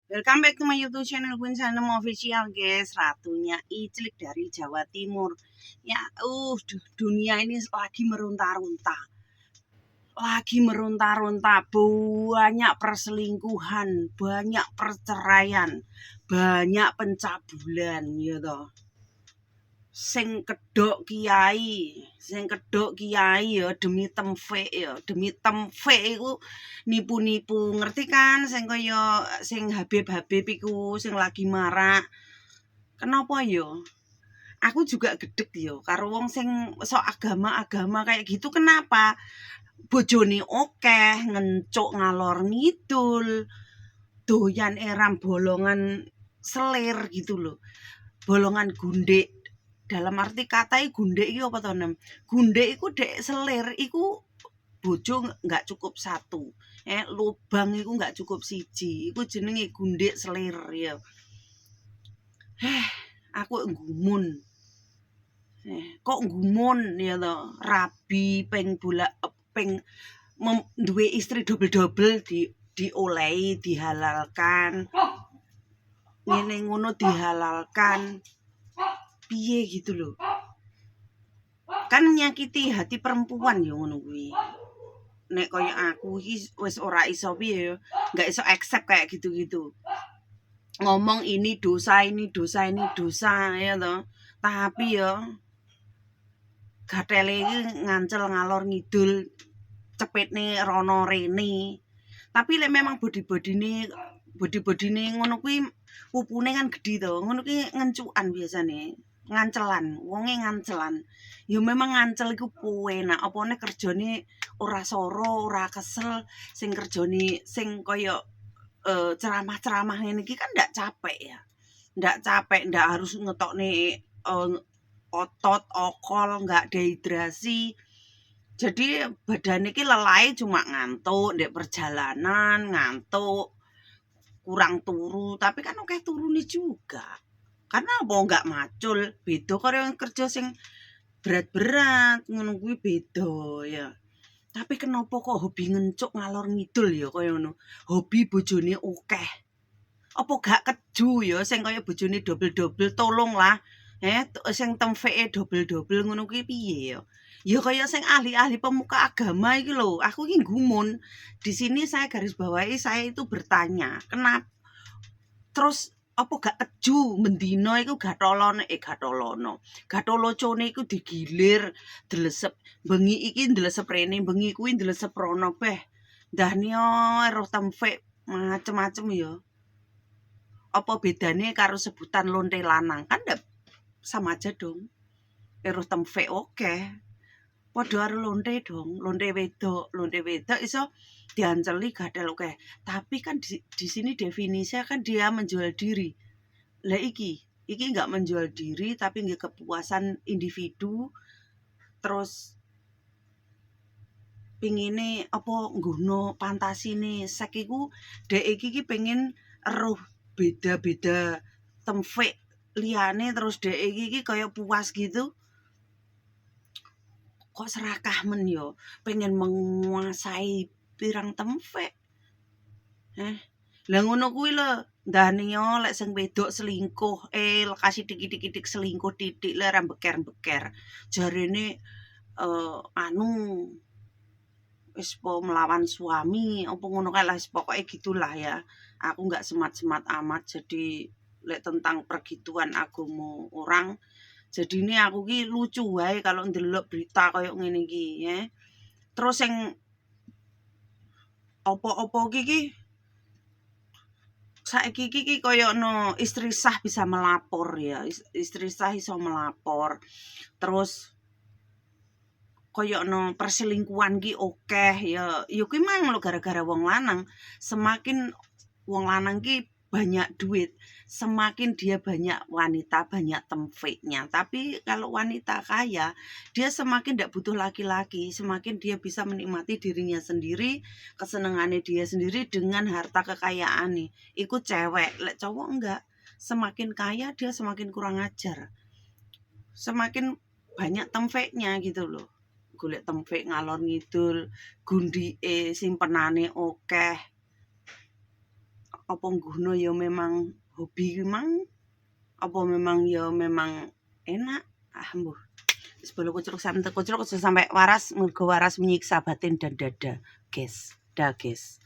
Welcome back to my YouTube channel Queen Sanem Official, guys. Ratunya Iclik dari Jawa Timur. Ya, dunia ini lagi meronta-ronta. Banyak perselingkuhan, banyak perceraian, banyak pencabulan, gitu. Sing kedok kiai ya demi tempe iku nipu-nipu, ngerti kan, sing Habib iku sing lagi marak. Kenapa yo? Aku juga gedeg yo karo wong sing sok agama kayak gitu. Kenapa bojone okeh, ngencuk ngalor ngidul, doyan eram bolongan selir gitu loh, bolongan gundek. Dalam arti kata gundek iki apa to, Nem? Gundek iku dek selir iku bojo nggak cukup satu. Lubang iku nggak cukup siji. Iku jenenge gundek selir ya. Aku nggumun. Kok nggumun ya to? Rabi peng duwe istri double-double diolehi, dihalalkan. Ngene ngono dihalalkan. Piye gitu loh. Kan nyakiti hati perempuan ya ngono kuwi. Nek kaya aku iki wis ora iso piye ya, enggak iso accept kayak gitu-gitu. Ngomong ini dosa ya toh. Tapi ya gathele iki ngancel ngalor ngidul, cepetne rono rene. Tapi lek memang body-bodine ngono kuwi pupune kan gedhi to. Ngono kuwi ngencukan biasane. Ngancelan, wonge ngancelan. Ya memang ngancel iku penak, opone kerjane ora soro, ora kesel, sing kerjane sing kaya ceramah-ceramah ngene iki kan ndak capek ya. Ndak capek, ndak harus ngetokne otot, okol, nggak dehidrasi. Jadi badan iki lelahe cuma ngantuk, ndek perjalanan ngantuk, kurang turu, tapi kan akeh turune juga. Karena apa nggak macul, beda karo yang kerja sing berat-berat ngono kuwi beda ya. Tapi kenapa kok hobi ngencuk ngalor ngidul ya kaya ngono. Hobi bojone akeh. Apa gak keju ya sing kaya bojone double-double, tolonglah. Sing temfeke double-double ngono kuwi piye ya? Ya kaya sing ahli-ahli pemuka agama iki lho, aku iki gumun. Di sini saya garis bawahi, saya itu bertanya, kenapa terus apa gak keju mendino iku Gatolocone iku digilir, dlesep bengi iki dlesep rene, bengi kuwi dlesep rono beh. Ndahnya roh tempe macem-macem ya. Apa bedane karo sebutan lonte lanang? Kan ndak sama aja dong. Roh tempe oke. Padha karo lonte dong, lonte wedok iso dianceli gatel oke. Tapi kan di sini definisinya kan dia menjual diri. Lah iki nggak menjual diri tapi nggak kepuasan individu, terus pingine apa nggono pantasine sek iku dek iki pengen eruh beda-beda temfek liyane, terus dek iki kaya puas gitu. Kok serakah men yo pengen menguasai pirang temfek. Lah ngono kuwi lho, ndane yo lek sing wedok selingkuh, lekas sithik-sithik selingkuh titik lek ora beker-beker. Jarene anu wis po melawan suami, apa ngono kae lah, pokoke gitulah ya. Aku nggak semat-semat amat jadi lek tentang pergituan agama orang. Jadi ini aku ki lucu wae kalau ndelok berita kayak ngene iki ya. Terus yang opo-opo iki saiki iki kaya no istri sah bisa melapor ya. Istri sah iso melapor. Terus kaya no perselingkuhan ki akeh ya. Ya kuwi mang lho gara-gara wong lanang. Semakin wong lanang ki banyak duit, semakin dia banyak wanita, banyak temfeknya. Tapi kalau wanita kaya, dia semakin tidak butuh laki-laki, semakin dia bisa menikmati dirinya sendiri, kesenangannya dia sendiri dengan harta kekayaan nih. Ikut cewek, lek cowok enggak. Semakin kaya dia semakin kurang ajar, semakin banyak temfeknya gitu loh. Golek temfek ngalor ngidul, gundike simpenane akeh. apa ngguno ya memang hobi memang apa memang ya memang enak. Mbuh. Wis bolo kucluk sampe kucluk sampai waras mergo waras menyiksa batin dan dada. Guys, dah guys.